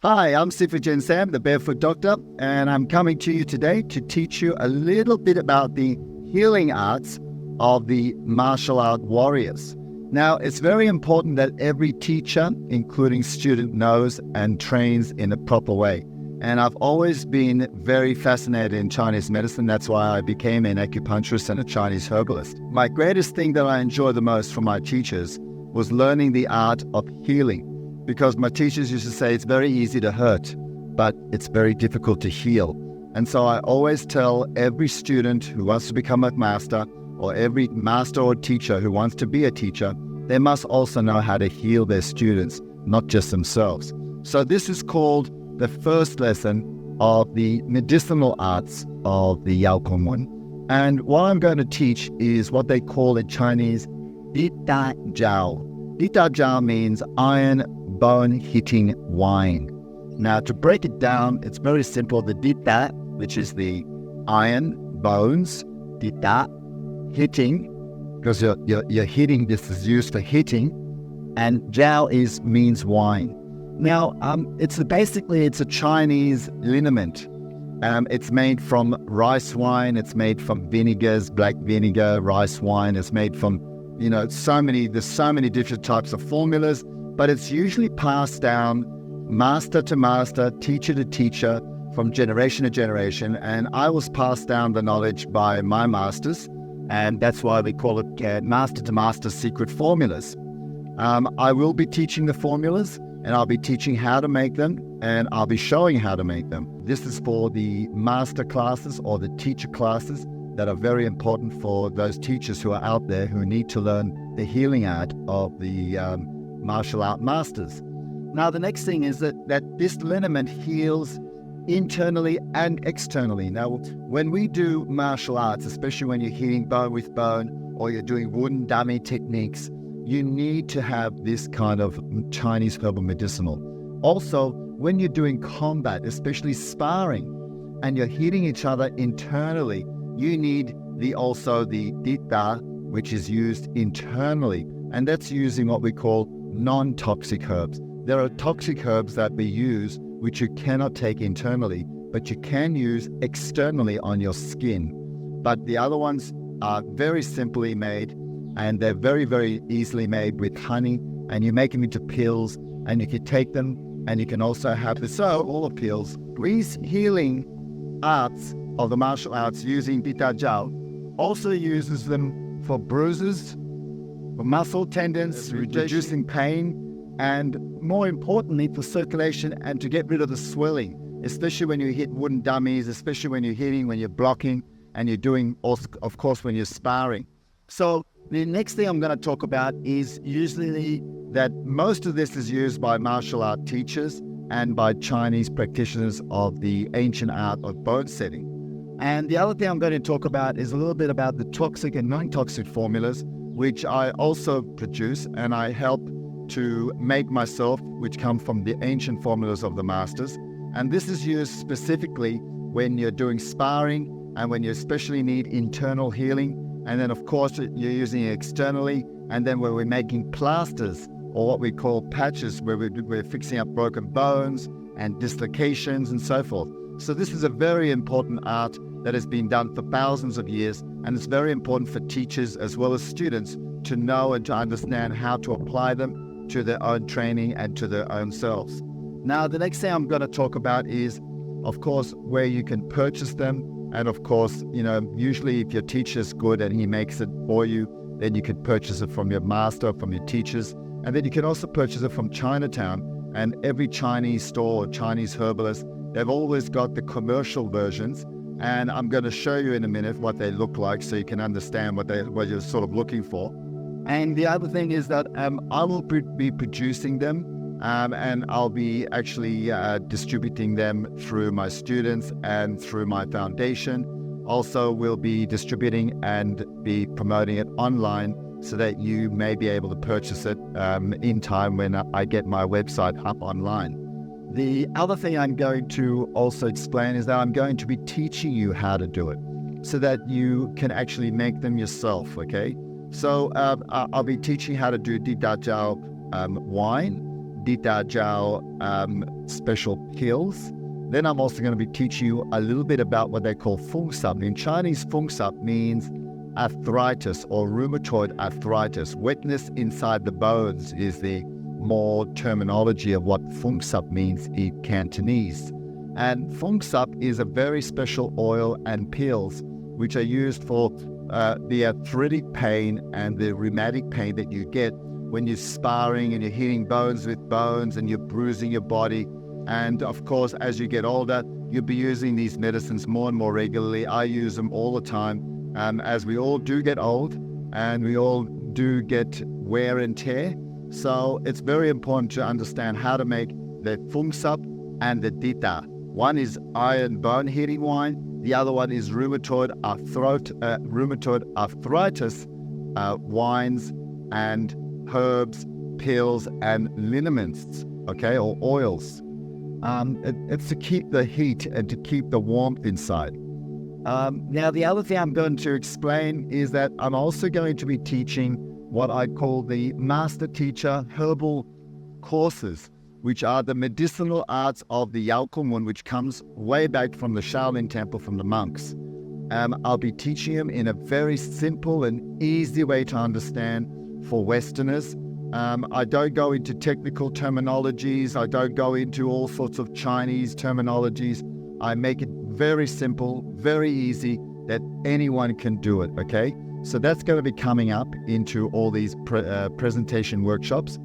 Hi, I'm Sifu Sam, the Barefoot Doctor, and I'm coming to you today to teach you a little bit about the healing arts of the martial art warriors. Now, it's very important that every teacher, including student, knows and trains in a proper way. And I've always been very fascinated in Chinese medicine. That's why I became an acupuncturist and a Chinese herbalist. My greatest thing that I enjoy the most from my teachers was learning the art of healing. Because my teachers used to say it's very easy to hurt, but it's very difficult to heal. And so I always tell every student who wants to become a master, or every master or teacher who wants to be a teacher, they must also know how to heal their students, not just themselves. So this is called the first lesson of the medicinal arts of the Yau Kung Mun. And what I'm going to teach is what they call in Chinese, Di Da Jiao. Di Da Jiao means iron bone-hitting wine. Now, to break it down, it's very simple. The dita, which is the iron bones, dita, hitting, because you're hitting, this is used for hitting, and jiao means wine. Now, it's a Chinese liniment. It's made from rice wine, it's made from vinegars, black vinegar, rice wine. It's made from, there's so many different types of formulas. But it's usually passed down master to master, teacher to teacher, from generation to generation. And I was passed down the knowledge by my masters, and that's why we call it master to master secret formulas. I will be teaching the formulas, and I'll be teaching how to make them, and I'll be showing how to make them. This is for the master classes or the teacher classes that are very important for those teachers who are out there who need to learn the healing art of the martial art masters. Now, the next thing is that this liniment heals internally and externally. Now, when we do martial arts, especially when you're hitting bone with bone or you're doing wooden dummy techniques, you need to have this kind of Chinese herbal medicinal. Also, when you're doing combat, especially sparring, and you're hitting each other internally, you need the dita, which is used internally. And that's using what we call non-toxic herbs. There are toxic herbs that we use which you cannot take internally, but you can use externally on your skin. But the other ones are very simply made, and they're very, very easily made with honey, and you make them into pills, and you can take them, and you can also have all the pills. These healing arts of the martial arts using Dita Jiao also uses them for bruises, for muscle tendons, reducing pain, and more importantly for circulation and to get rid of the swelling, especially when you hit wooden dummies, especially when you're hitting, when you're blocking, and you're doing, also, of course, when you're sparring. So the next thing I'm going to talk about is usually that most of this is used by martial art teachers and by Chinese practitioners of the ancient art of bone setting. And the other thing I'm going to talk about is a little bit about the toxic and non-toxic formulas, which I also produce and I help to make myself, which come from the ancient formulas of the masters. And this is used specifically when you're doing sparring and when you especially need internal healing. And then, of course, you're using it externally. And then when we're making plasters, or what we call patches, where we're fixing up broken bones and dislocations and so forth. So this is a very important art that has been done for thousands of years, and it's very important for teachers as well as students to know and to understand how to apply them to their own training and to their own selves. Now, the next thing I'm going to talk about is, of course, where you can purchase them. And of course, usually if your teacher's good and he makes it for you, then you can purchase it from your master, from your teachers. And then you can also purchase it from Chinatown. And every Chinese store or Chinese herbalist, they've always got the commercial versions. And I'm going to show you in a minute what they look like so you can understand what you're sort of looking for. And the other thing is that I will be producing them and I'll be actually distributing them through my students and through my foundation. Also, we'll be distributing and be promoting it online so that you may be able to purchase it in time when I get my website up online. The other thing I'm going to also explain is that I'm going to be teaching you how to do it so that you can actually make them yourself, okay? So I'll be teaching how to do Di Da Jiao wine, Dita Jiao special pills. Then I'm also going to be teaching you a little bit about what they call Feng Sup. In Chinese, Feng Sup means arthritis or rheumatoid arthritis. Wetness inside the bones is the more terminology of what Feng Sup means in Cantonese. And Feng Sup is a very special oil and pills which are used for the arthritic pain and the rheumatic pain that you get when you're sparring and you're hitting bones with bones and you're bruising your body. And of course, as you get older, you'll be using these medicines more and more regularly. I use them all the time, as we all do get old and we all do get wear and tear. So it's very important to understand how to make the Feng Sup and the Dita. One is iron bone healing wine. The other one is rheumatoid arthritis wines and herbs, pills, and liniments, okay, or oils. It's to keep the heat and to keep the warmth inside. Now, the other thing I'm going to explain is that I'm also going to be teaching what I call the Master Teacher Herbal Courses, which are the medicinal arts of the Yau Kung Mun, which comes way back from the Shaolin Temple, from the monks. I'll be teaching them in a very simple and easy way to understand for Westerners. I don't go into technical terminologies. I don't go into all sorts of Chinese terminologies. I make it very simple, very easy, that anyone can do it, okay? So that's going to be coming up into all these presentation workshops.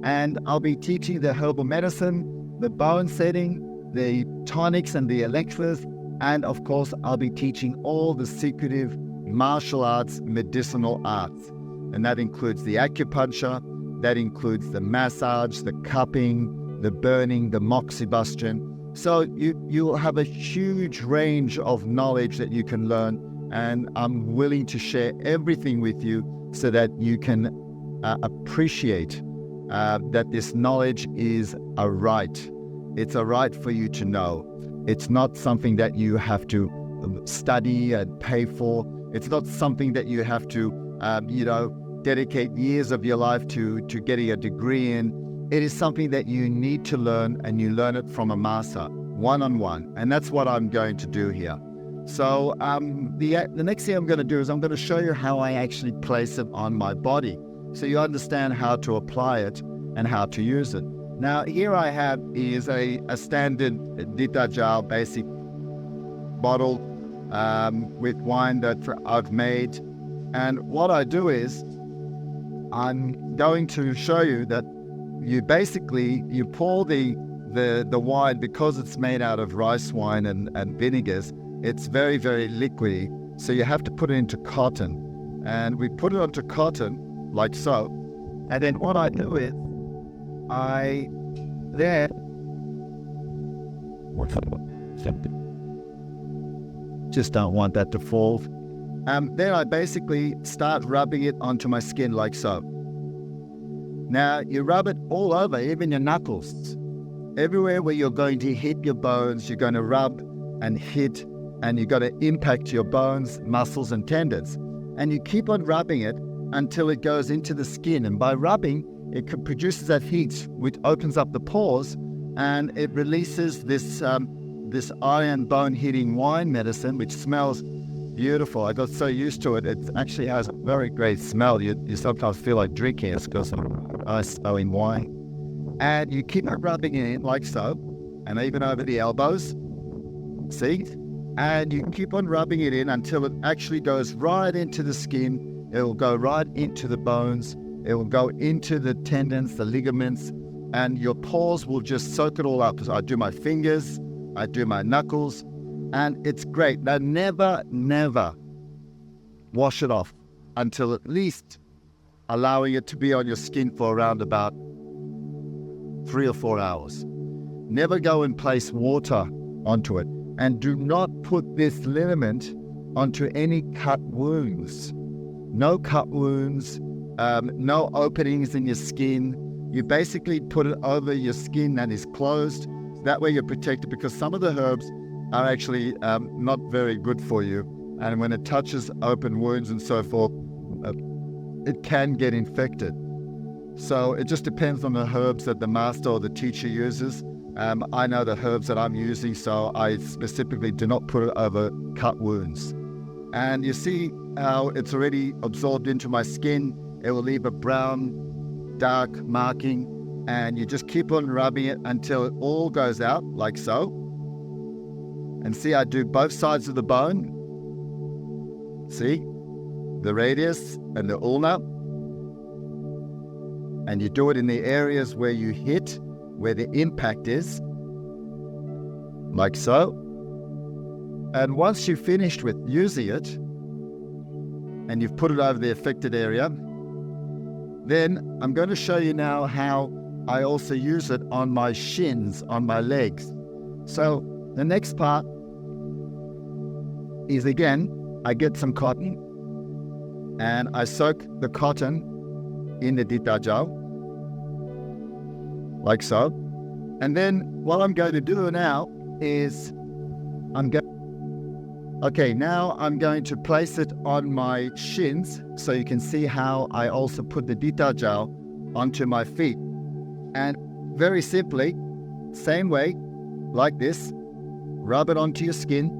And I'll be teaching the herbal medicine, the bone setting, the tonics and the elixirs, and of course, I'll be teaching all the secretive martial arts, medicinal arts. And that includes the acupuncture, that includes the massage, the cupping, the burning, the moxibustion. So you will have a huge range of knowledge that you can learn, and I'm willing to share everything with you so that you can appreciate that this knowledge is a right. It's a right for you to know. It's not something that you have to study and pay for. It's not something that you have to, dedicate years of your life to getting a degree in. It is something that you need to learn, and you learn it from a master, one-on-one. And that's what I'm going to do here. So the next thing I'm going to do is I'm going to show you how I actually place it on my body, so you understand how to apply it and how to use it. Now, here I have is a standard Dita Jiao basic bottle with wine that I've made. And what I do is I'm going to show you that you pour the wine, because it's made out of rice wine and vinegars. It's very, very liquidy. So you have to put it into cotton. And we put it onto cotton like so. And then what I do is just don't want that to fall. Then I basically start rubbing it onto my skin like so. Now you rub it all over, even your knuckles. Everywhere where you're going to hit your bones, you're going to rub and hit, and you're going to impact your bones, muscles, and tendons. And you keep on rubbing it until it goes into the skin. And by rubbing, it produces that heat, which opens up the pores, and it releases this iron bone heating wine medicine, which smells beautiful. I got so used to it. It actually has a very great smell. You sometimes feel like drinking it because of nice smelling wine. And you keep rubbing it in like so, and even over the elbows. See? And you keep on rubbing it in until it actually goes right into the skin. It will go right into the bones. It will go into the tendons, the ligaments, and your pores will just soak it all up. So I do my fingers, I do my knuckles, and it's great. Now, never wash it off until at least allowing it to be on your skin for around about 3 or 4 hours. Never go and place water onto it. And do not put this liniment onto any cut wounds. No cut wounds, no openings in your skin. You basically put it over your skin that is closed. That way you're protected, because some of the herbs are actually not very good for you. And when it touches open wounds and so forth, it can get infected. So it just depends on the herbs that the master or the teacher uses. I know the herbs that I'm using, so I specifically do not put it over cut wounds. And you see how it's already absorbed into my skin. It will leave a brown, dark marking, and you just keep on rubbing it until it all goes out, like so. And see, I do both sides of the bone. See? The radius and the ulna. And you do it in the areas where you hit, where the impact is, like so. And once you've finished with using it, and you've put it over the affected area, then I'm going to show you now how I also use it on my shins, on my legs. So the next part is, again, I get some cotton and I soak the cotton in the dittajao, like so. And then what I'm going to do now is now I'm going to place it on my shins so you can see how I also put the dittajao onto my feet. And very simply, same way, like this, rub it onto your skin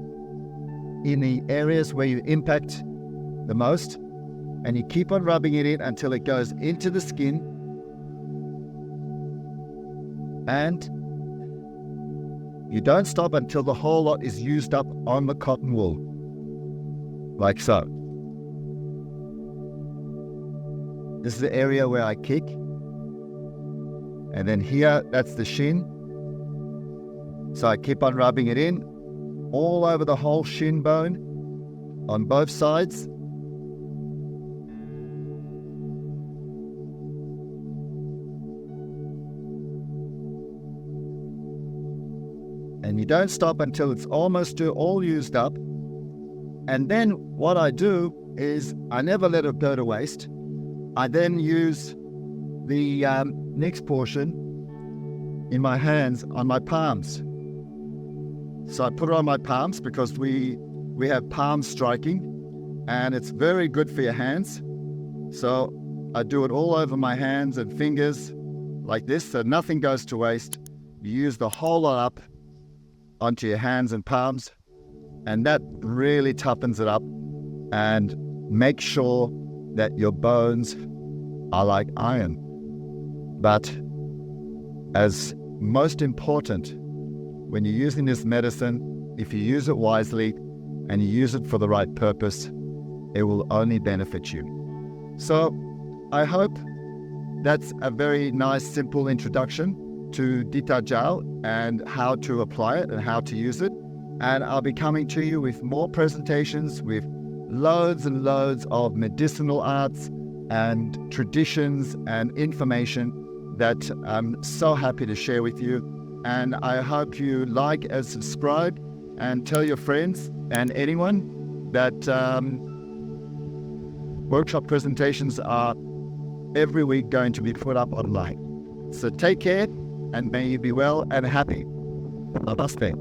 in the areas where you impact the most, and you keep on rubbing it in until it goes into the skin, and you don't stop until the whole lot is used up on the cotton wool, like so. This is the area where I kick, and then here, that's the shin. So I keep on rubbing it in all over the whole shin bone on both sides. And you don't stop until it's almost all used up. And then what I do is I never let it go to waste. I then use the next portion in my hands on my palms. So I put it on my palms because we have palm striking, and it's very good for your hands. So I do it all over my hands and fingers like this, so nothing goes to waste. You use the whole lot up onto your hands and palms, and that really toughens it up and makes sure that your bones are like iron. But as most important, when you're using this medicine, if you use it wisely and you use it for the right purpose, it will only benefit you. So I hope that's a very nice, simple introduction to dittajao and how to apply it and how to use it. And I'll be coming to you with more presentations with loads and loads of medicinal arts and traditions and information that I'm so happy to share with you. And I hope you like and subscribe and tell your friends and anyone that workshop presentations are every week going to be put up online. So take care, and may you be well and happy. Namaste.